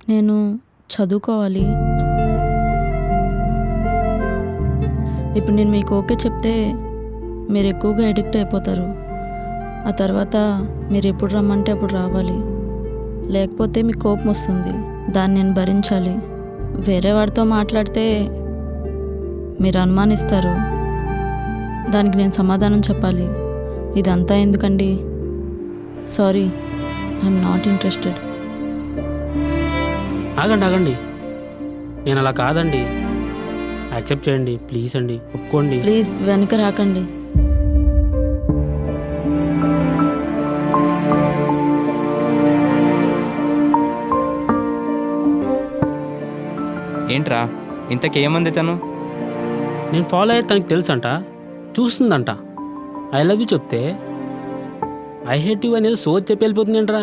నేను చదువుకోవాలి. ఇప్పుడు నేను మీకు ఓకే చెప్తే మీరు ఎక్కువగా ఎడిక్ట్ అయిపోతారు. ఆ తర్వాత మీరు ఎప్పుడు రమ్మంటే అప్పుడు రావాలి. లేకపోతే మీకు కోపం వస్తుంది. దాన్ని నేను భరించాలి. వేరే వాడితో మాట్లాడితే మీరు అనుమానిస్తారు. దానికి నేను సమాధానం చెప్పాలి. ఇదంతా ఎందుకండి? Sorry, I'm not interested. ఆగండి. నేను అలా కాదండి. యాక్సెప్ట్ చేయండి ప్లీజ్ అండి, ఒప్పుకోండి. ప్లీజ్ వెనక రాకండి. ఏంట్రా ఇంతకేమంది తను? నేను ఫాలో అయ్యే తనకి తెలుసంట, చూస్తుందంట. ఐ లవ్ యూ చెప్తే ఐ హేట్ యూ అనేది సోచ్ చెప్పి వెళ్ళిపోతుందేంట్రా.